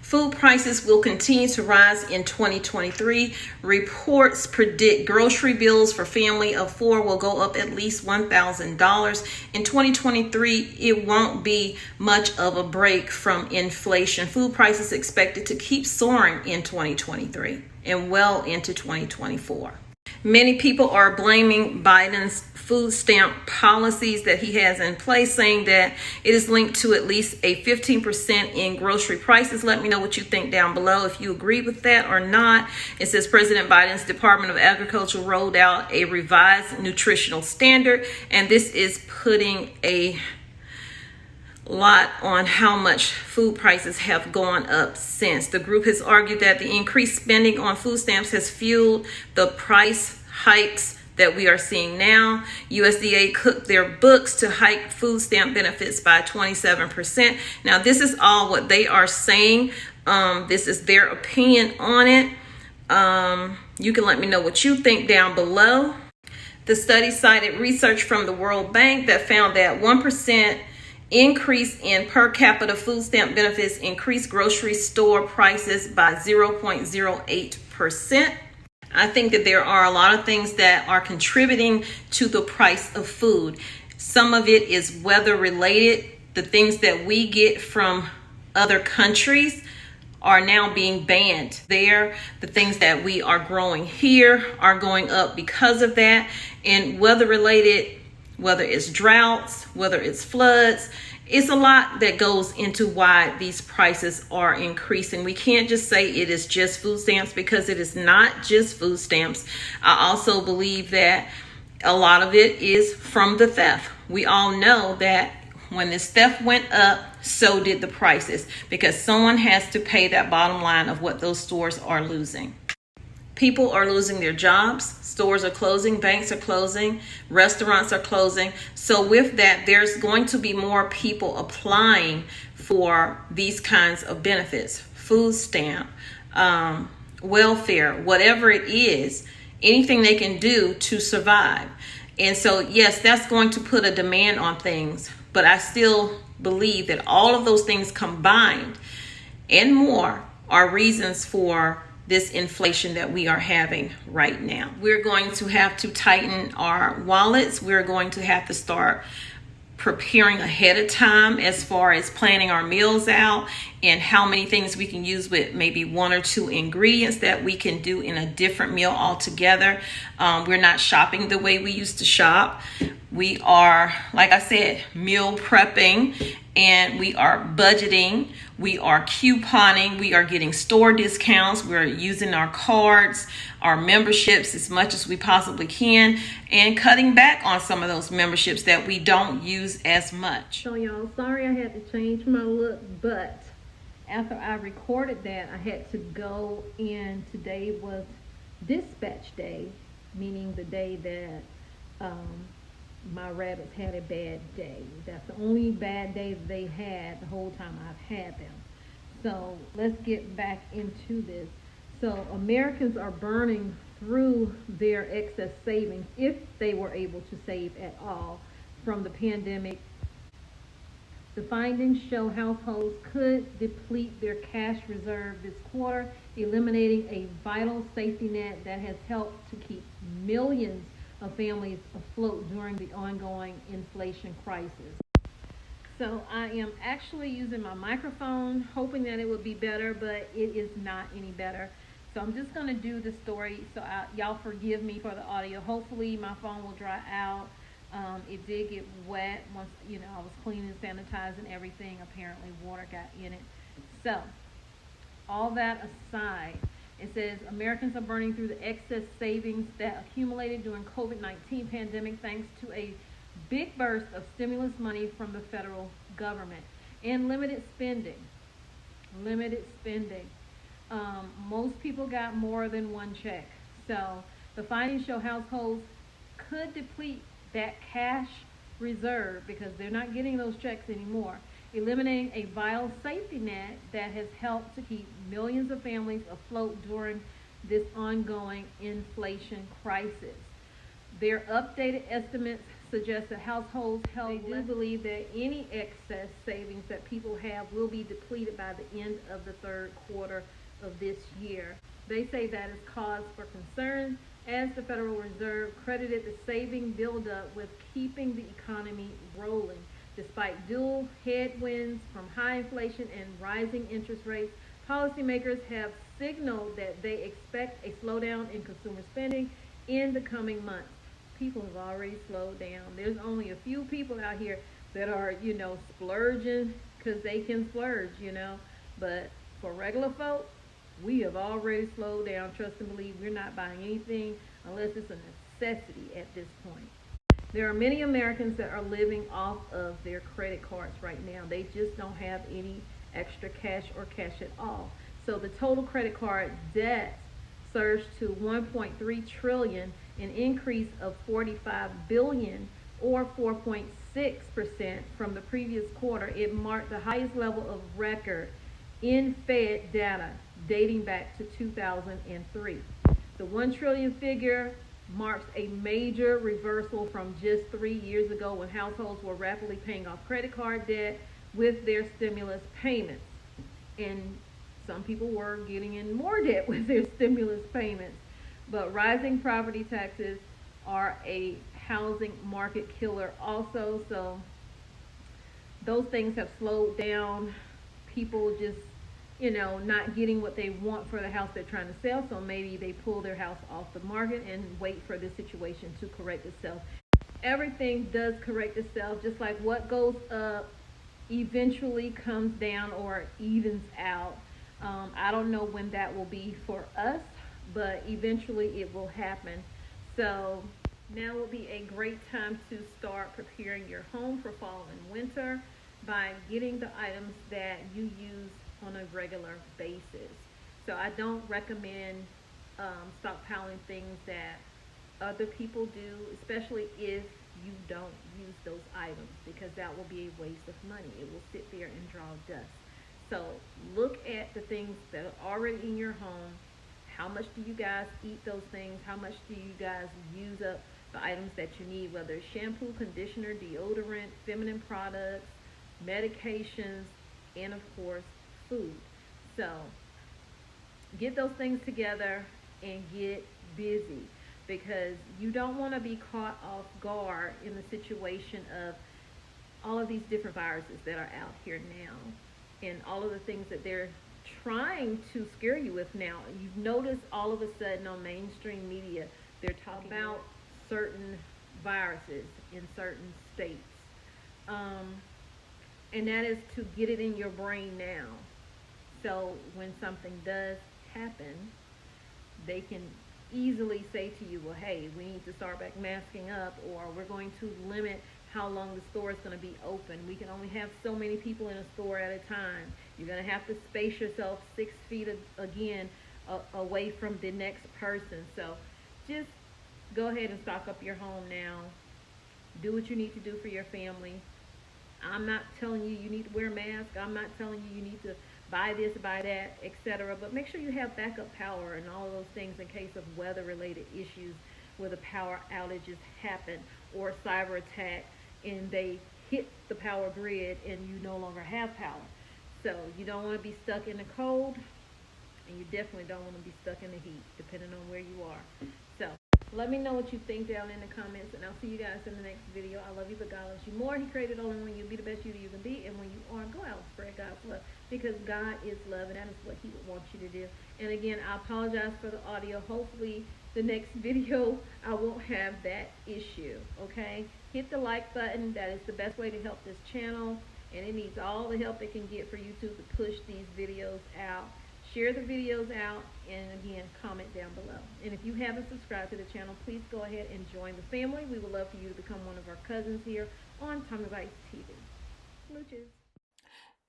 Food prices will continue to rise in 2023. Reports predict grocery bills for family of 4 will go up at least $1,000. In 2023, it won't be much of a break from inflation. Food prices expected to keep soaring in 2023 and well into 2024. Many people are blaming Biden's food stamp policies that he has in place, saying that it is linked to at least a 15% in grocery prices. Let me know what you think down below, if you agree with that or not. It says President Biden's Department of Agriculture rolled out a revised nutritional standard, and this is putting a lot on how much food prices have gone up since. The group has argued that the increased spending on food stamps has fueled the price hikes that we are seeing now. USDA cooked their books to hike food stamp benefits by 27%. Now, this is all what they are saying. This is their opinion on it. You can let me know what you think down below. The study cited research from the World Bank that found that 1% increase in per capita food stamp benefits increased grocery store prices by 0.08%. I think that there are a lot of things that are contributing to the price of food. Some of it is weather related. The things that we get from other countries are now being banned there. The things that we are growing here are going up because of that. And weather related, whether it's droughts, whether it's floods, it's a lot that goes into why these prices are increasing. We can't just say it is just food stamps, because it is not just food stamps. I also believe that a lot of it is from the theft. We all know that when this theft went up, so did the prices, because someone has to pay that bottom line of what those stores are losing. People are losing their jobs, stores are closing, banks are closing, restaurants are closing. So with that, there's going to be more people applying for these kinds of benefits, food stamp, welfare, whatever it is, anything they can do to survive. And so, yes, that's going to put a demand on things, but I still believe that all of those things combined and more are reasons for this inflation that we are having right now. We're going to have to tighten our wallets. We're going to have to start preparing ahead of time as far as planning our meals out and how many things we can use with maybe 1 or 2 ingredients that we can do in a different meal altogether. We're not shopping the way we used to shop. We are, like I said, meal prepping, and we are budgeting. We are couponing. We are getting store discounts. We're using our cards, our memberships as much as we possibly can, and cutting back on some of those memberships that we don't use as much. So y'all, sorry I had to change my look, but after I recorded that, I had to go in. Today was dispatch day, meaning the day that my rabbits had a bad day. That's the only bad day that they had the whole time I've had them. So let's get back into this. So Americans are burning through their excess savings, if they were able to save at all, from the pandemic. The findings show households could deplete their cash reserve this quarter, eliminating a vital safety net that has helped to keep millions of families afloat during the ongoing inflation crisis. So I am actually using my microphone, hoping that it would be better, but it is not any better. So I'm just going to do the story, so y'all forgive me for the audio. Hopefully my phone will dry out. It did get wet once, I was cleaning, sanitizing everything. Apparently water got in it. So all that aside, it says Americans are burning through the excess savings that accumulated during COVID-19 pandemic thanks to a big burst of stimulus money from the federal government and limited spending. Most people got more than one check. So the findings show households could deplete that cash reserve because they're not getting those checks anymore, eliminating a vital safety net that has helped to keep millions of families afloat during this ongoing inflation crisis. Their updated estimates suggests that households held. They do believe that any excess savings that people have will be depleted by the end of the third quarter of this year. They say that is cause for concern as the Federal Reserve credited the saving buildup with keeping the economy rolling. Despite dual headwinds from high inflation and rising interest rates, policymakers have signaled that they expect a slowdown in consumer spending in the coming months. People have already slowed down. There's only a few people out here that are, splurging because they can splurge, But for regular folk, we have already slowed down. Trust and believe, we're not buying anything unless it's a necessity at this point. There are many Americans that are living off of their credit cards right now. They just don't have any extra cash or cash at all. So the total credit card debt surged to $1.3 trillion, an increase of $45 billion or 4.6% from the previous quarter. It marked the highest level of record in Fed data dating back to 2003. The 1 trillion figure marks a major reversal from just 3 years ago when households were rapidly paying off credit card debt with their stimulus payments. And some people were getting in more debt with their stimulus payments. But rising property taxes are a housing market killer also. So those things have slowed down. People just, not getting what they want for the house they're trying to sell. So maybe they pull their house off the market and wait for the situation to correct itself. Everything does correct itself, just like what goes up eventually comes down or evens out. I don't know when that will be for us, but eventually it will happen. So now will be a great time to start preparing your home for fall and winter by getting the items that you use on a regular basis. So I don't recommend stockpiling things that other people do, especially if you don't use those items, because that will be a waste of money. It will sit there and draw dust. So look at the things that are already in your home. How much do you guys eat those things? How much do you guys use up the items that you need, whether it's shampoo, conditioner, deodorant, feminine products, medications, and of course, food. So get those things together and get busy, because you don't want to be caught off guard in the situation of all of these different viruses that are out here now and all of the things that they're trying to scare you with now. You've noticed all of a sudden on mainstream media they're talking about certain viruses in certain states, and that is to get it in your brain now. So when something does happen, they can easily say to you, well, hey, we need to start back masking up, or we're going to limit how long the store is going to be open. We can only have so many people in a store at a time. You're going to have to space yourself 6 feet again away from the next person. So just go ahead and stock up your home now. Do what you need to do for your family. I'm not telling you you need to wear a mask. I'm not telling you you need to buy this, buy that, etc. But make sure you have backup power and all of those things in case of weather-related issues where the power outages happen, or cyber attack and they hit the power grid and you no longer have power. So you don't want to be stuck in the cold, and you definitely don't want to be stuck in the heat, depending on where you are. So let me know what you think down in the comments, and I'll see you guys in the next video. I love you, but God loves you more. He created only when you be the best you that you can be, and when you are, go out and spread God's love, because God is love, and that is what He would want you to do. And again, I apologize for the audio. Hopefully the next video I won't have that issue. Okay, hit the like button. That is the best way to help this channel, and it needs all the help it can get for YouTube to push these videos out. Share the videos out, and again, comment down below. And if you haven't subscribed to the channel, please go ahead and join the family. We would love for you to become one of our cousins here on TOMMYBITES TV. Smooches.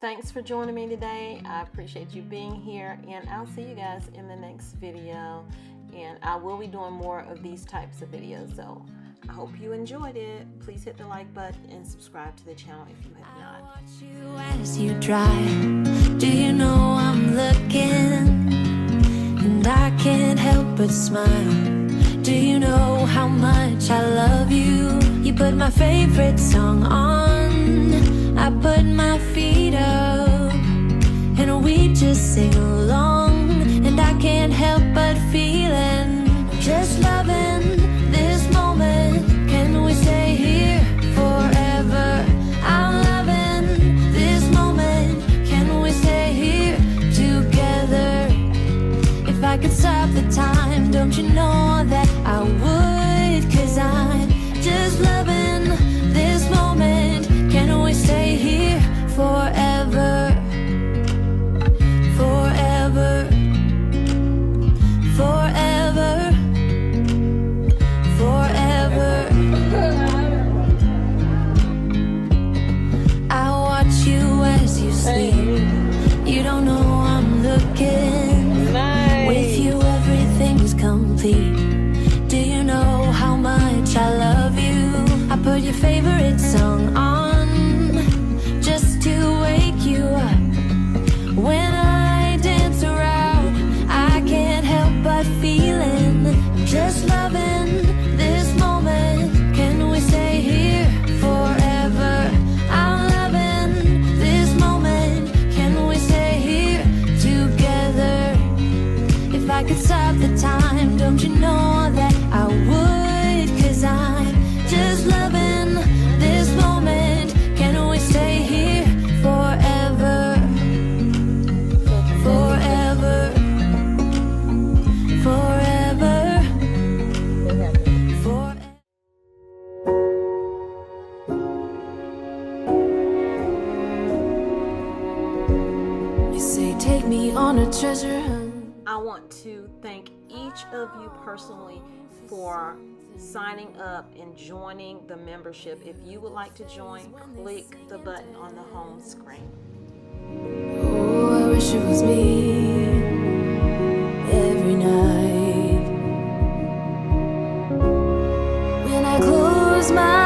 Thanks for joining me today. I appreciate you being here, and I'll see you guys in the next video. And I will be doing more of these types of videos, so I hope you enjoyed it. Please hit the like button and subscribe to the channel if you have not. I watch you as you drive. Do you know I'm looking? And I can't help but smile. Do you know how much I love you? You put my favorite song on, I put my feet up, and we just sing along. And I can't help but feeling, just loving this moment. Can we stay here forever? I'm loving this moment. Can we stay here together? If I could stop the time, don't you know that I would? 'Cause I'm just loving this moment. Can we stay here forever? Forever. Forever. Forever. I watch you as you sleep. You don't know I'm looking. Nice. With you everything's complete. Do you know how much I love you? I put your favorite song on just to wake you up. When I dance around, I can't help but feeling, just loving this moment. Can we stay here forever? I'm loving this moment. Can we stay here together? If I could stop the time, don't you know that I would? 'Cause I'm just loving this moment. Can we stay here forever? Forever. Forever. Forever. You say take me on a treasure hunt. I want to thank each of you personally for signing up and joining the membership. If you would like to join, click the button on the home screen. Oh, I wish it was me every night when I close my